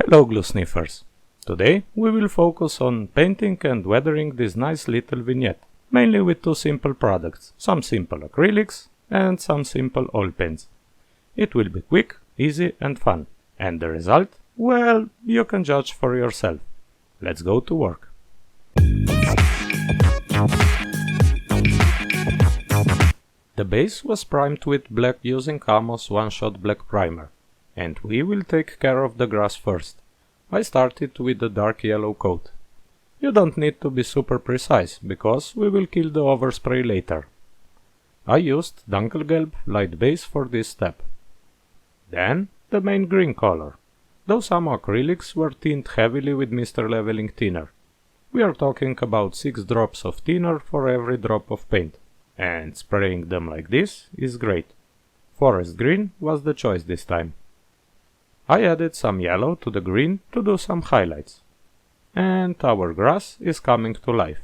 Hello glue sniffers! Today we will focus on painting and weathering this nice little vignette, mainly with two simple products, some simple acrylics and some simple oil paints. It will be quick, easy and fun, and the result? Well, you can judge for yourself. Let's go to work. The base was primed with black using Camo's one-shot black primer, and we will take care of the grass first. I started with a dark yellow coat. You don't need to be super precise, because we will kill the overspray later. I used Dunkelgelb light base for this step. Then the main green color. Those acrylics were tinted heavily with Mr. Leveling Thinner. We are talking about 6 drops of thinner for every drop of paint, and spraying them like this is great. Forest green was the choice this time. I added some yellow to the green to do some highlights. And our grass is coming to life.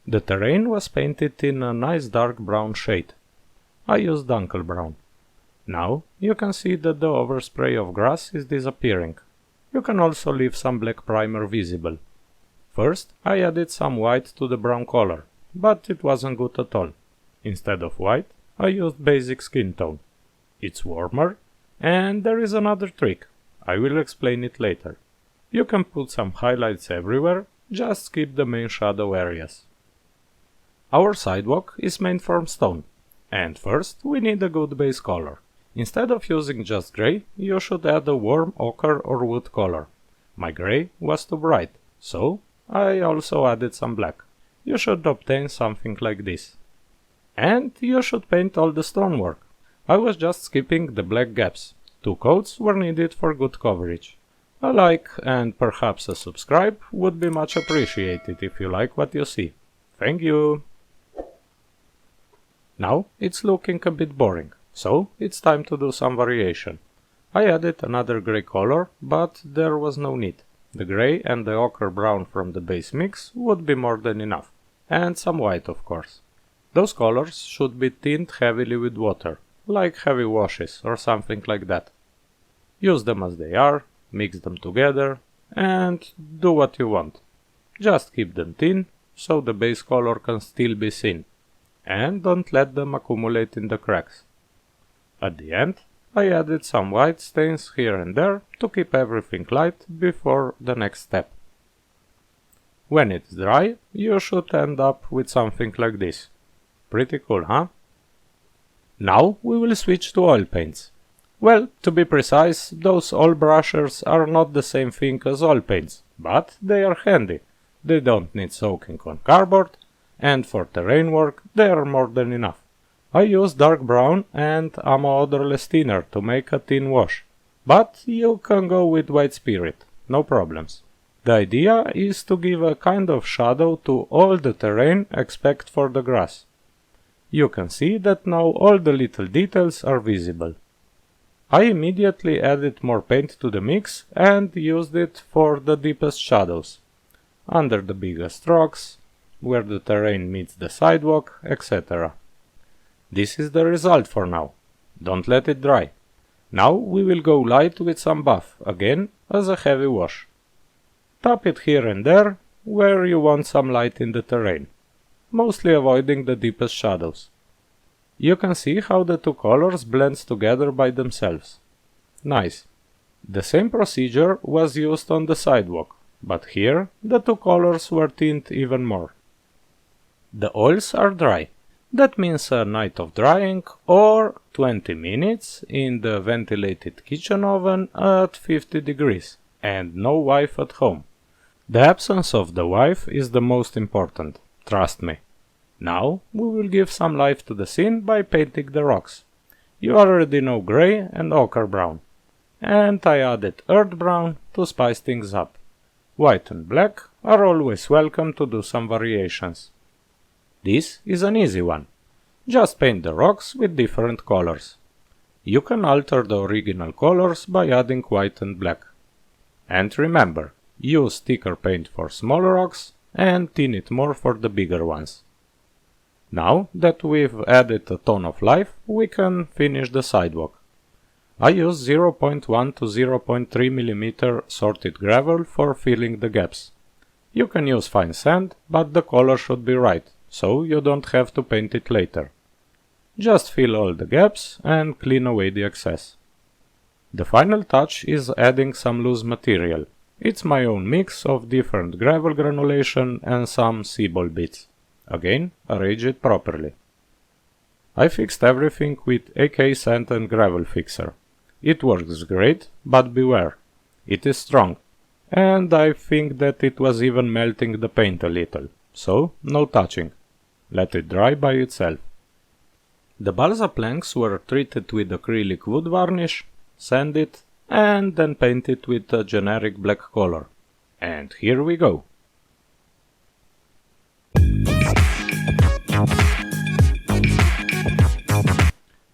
The terrain was painted in a nice dark brown shade. I used Dunkel Brown. Now you can see that the overspray of grass is disappearing. You can also leave some black primer visible. First I added some white to the brown color, but it wasn't good at all. Instead of white, I used basic skin tone. It's warmer, and there is another trick. I will explain it later. You can put some highlights everywhere, just skip the main shadow areas. Our sidewalk is made from stone, and first we need a good base color. Instead of using just grey, you should add a warm ochre or wood color. My grey was too bright, so I also added some black. You should obtain something like this. And you should paint all the stonework. I was just skipping the black gaps. 2 coats were needed for good coverage. A like and perhaps a subscribe would be much appreciated if you like what you see. Thank you! Now it's looking a bit boring, so it's time to do some variation. I added another grey color, but there was no need. The grey and the ochre brown from the base mix would be more than enough. And some white, of course. Those colors should be tinted heavily with water, like heavy washes or something like that. Use them as they are, mix them together, and do what you want. Just keep them thin, so the base color can still be seen, and don't let them accumulate in the cracks. At the end, I added some white stains here and there to keep everything light before the next step. When it's dry, you should end up with something like this. Pretty cool, huh? Now we will switch to oil paints. Well, to be precise, those oil brushers are not the same thing as oil paints, but they are handy. They don't need soaking on cardboard, and for terrain work they are more than enough. I use dark brown and Ammo odorless thinner to make a thin wash, but you can go with white spirit, no problems. The idea is to give a kind of shadow to all the terrain except for the grass. You can see that now all the little details are visible. I immediately added more paint to the mix and used it for the deepest shadows, under the biggest rocks, where the terrain meets the sidewalk, etc. This is the result for now. Don't let it dry. Now we will go light with some buff, again as a heavy wash. Tap it here and there, where you want some light in the terrain, mostly avoiding the deepest shadows. You can see how the two colors blend together by themselves. Nice. The same procedure was used on the sidewalk, but here the two colors were tinted even more. The oils are dry. That means a night of drying or 20 minutes in the ventilated kitchen oven at 50 degrees and no wife at home. The absence of the wife is the most important, trust me. Now we will give some life to the scene by painting the rocks. You already know grey and ochre brown, and I added earth brown to spice things up. White and black are always welcome to do some variations. This is an easy one. Just paint the rocks with different colors. You can alter the original colors by adding white and black. And remember, use thicker paint for smaller rocks and thin it more for the bigger ones. Now that we've added a ton of life, we can finish the sidewalk. I use 0.1 to 0.3 mm sorted gravel for filling the gaps. You can use fine sand, but the color should be right, so you don't have to paint it later. Just fill all the gaps and clean away the excess. The final touch is adding some loose material. It's my own mix of different gravel granulation and some sea-ball bits. Again, arrange it properly. I fixed everything with AK Sand and Gravel Fixer. It works great, but beware. It is strong. And I think that it was even melting the paint a little. So, no touching. Let it dry by itself. The balsa planks were treated with acrylic wood varnish, sanded, and then painted with a generic black color. And here we go.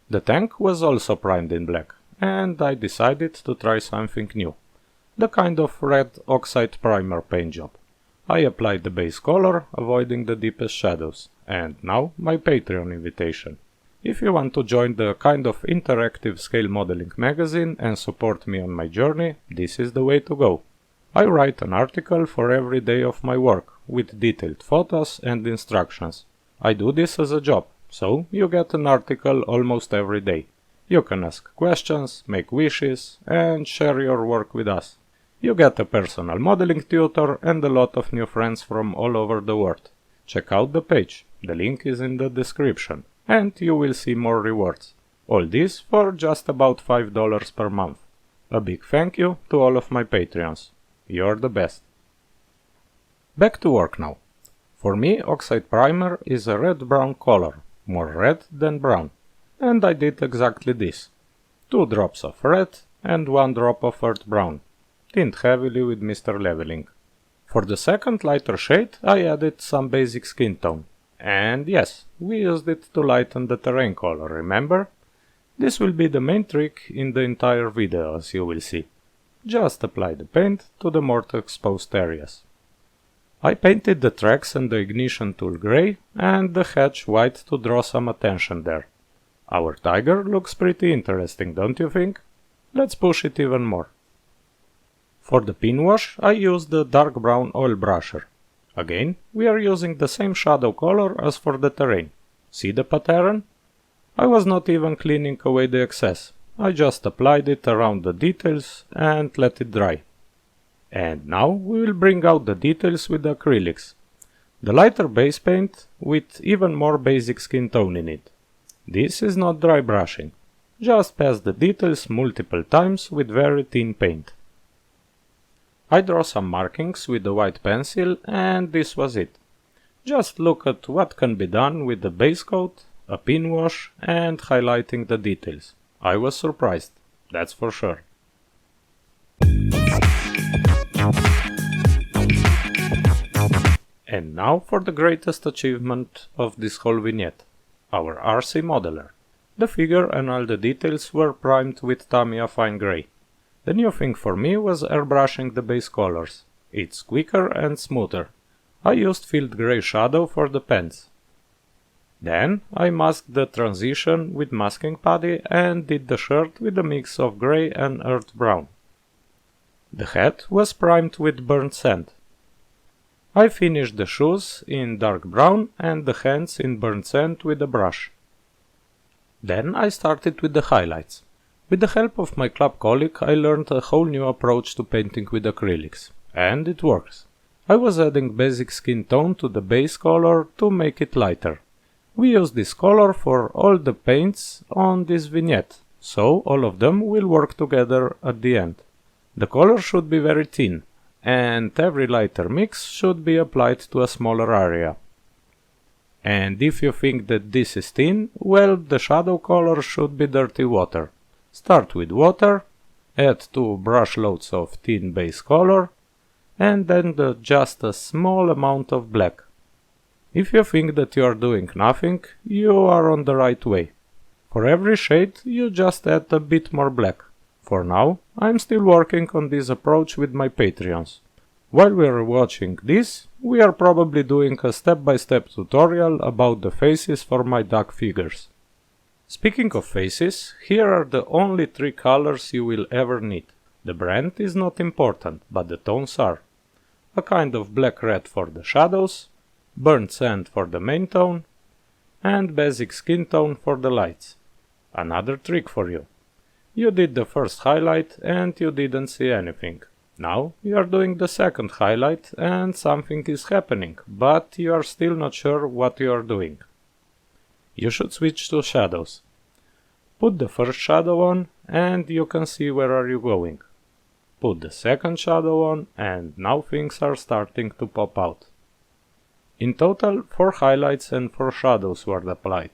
The tank was also primed in black, and I decided to try something new. The kind of red oxide primer paint job. I applied the base color, avoiding the deepest shadows. And now my Patreon invitation. If you want to join the kind of interactive scale modeling magazine and support me on my journey, this is the way to go. I write an article for every day of my work, with detailed photos and instructions. I do this as a job, so you get an article almost every day. You can ask questions, make wishes, and share your work with us. You get a personal modeling tutor and a lot of new friends from all over the world. Check out the page, the link is in the description, and you will see more rewards. All this for just about $5 per month. A big thank you to all of my Patreons. You're the best. Back to work now. For me, oxide primer is a red-brown color, more red than brown. And I did exactly this. 2 drops of red and 1 drop of earth brown. Tint heavily with Mr. Leveling. For the second lighter shade, I added some basic skin tone. And yes, we used it to lighten the terrain color, remember? This will be the main trick in the entire video, as you will see. Just apply the paint to the more exposed areas. I painted the tracks and the ignition tool grey and the hatch white to draw some attention there. Our tiger looks pretty interesting, don't you think? Let's push it even more. For the pin wash, I used the dark brown oil brusher. Again, we are using the same shadow color as for the terrain. See the pattern? I was not even cleaning away the excess. I just applied it around the details and let it dry. And now we will bring out the details with the acrylics. The lighter base paint with even more basic skin tone in it. This is not dry brushing. Just pass the details multiple times with very thin paint. I draw some markings with the white pencil and this was it. Just look at what can be done with the base coat, a pin wash and highlighting the details. I was surprised, that's for sure. And now for the greatest achievement of this whole vignette. Our RC modeler. The figure and all the details were primed with Tamiya Fine Grey. The new thing for me was airbrushing the base colors. It's quicker and smoother. I used filled grey shadow for the pants. Then I masked the transition with masking putty and did the shirt with a mix of grey and earth brown. The hat was primed with burnt sand. I finished the shoes in dark brown and the hands in burnt sand with a brush. Then I started with the highlights. With the help of my club colleague, I learned a whole new approach to painting with acrylics. And it works. I was adding basic skin tone to the base color to make it lighter. We use this color for all the paints on this vignette, so all of them will work together at the end. The color should be very thin, and every lighter mix should be applied to a smaller area. And if you think that this is thin, well, the shadow color should be dirty water. Start with water, add 2 brush loads of thin base color, and then just a small amount of black. If you think that you are doing nothing, you are on the right way. For every shade, you just add a bit more black. For now, I'm still working on this approach with my Patreons. While we are watching this, we are probably doing a step-by-step tutorial about the faces for my duck figures. Speaking of faces, here are the only 3 colors you will ever need. The brand is not important, but the tones are. A kind of black-red for the shadows, burnt sand for the main tone, and basic skin tone for the lights. Another trick for you. You did the first highlight and you didn't see anything. Now you are doing the second highlight and something is happening, but you are still not sure what you are doing. You should switch to shadows. Put the first shadow on and you can see where are you going. Put the second shadow on and now things are starting to pop out. In total 4 highlights and 4 shadows were applied.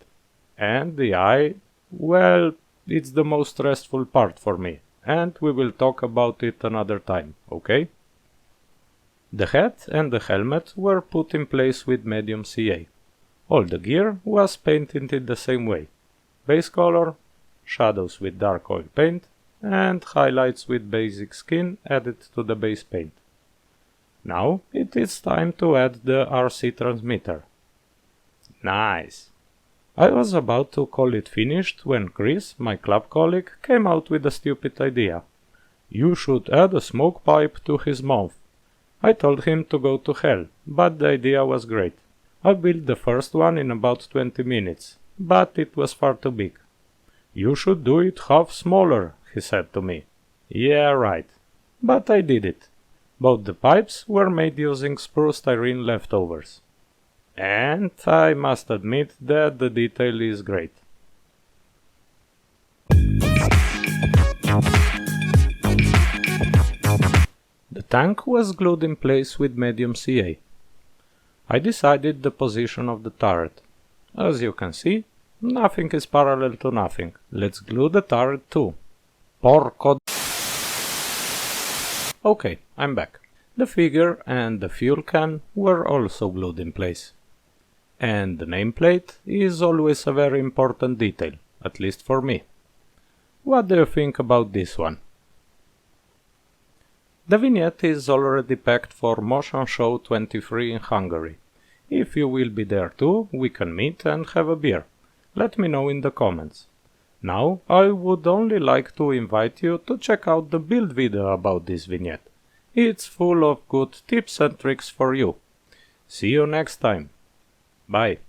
And the eye, well, it's the most stressful part for me, and we will talk about it another time, okay? The hat and the helmet were put in place with medium CA. All the gear was painted in the same way. Base color, shadows with dark oil paint, and highlights with basic skin added to the base paint. Now it is time to add the RC transmitter. Nice! I was about to call it finished when Chris, my club colleague, came out with a stupid idea. You should add a smoke pipe to his mouth. I told him to go to hell, but the idea was great. I built the first one in about 20 minutes, but it was far too big. You should do it half smaller, he said to me. Yeah, right. But I did it. Both the pipes were made using spruce styrene leftovers. And I must admit that the detail is great. The tank was glued in place with medium CA. I decided the position of the turret. As you can see, nothing is parallel to nothing. Let's glue the turret too. Porco. Okay, I'm back. The figure and the fuel can were also glued in place. And the nameplate is always a very important detail, at least for me. What do you think about this one? The vignette is already packed for Motion Show 23 in Hungary. If you will be there too, we can meet and have a beer. Let me know in the comments. Now, I would only like to invite you to check out the build video about this vignette. It's full of good tips and tricks for you. See you next time. Bye.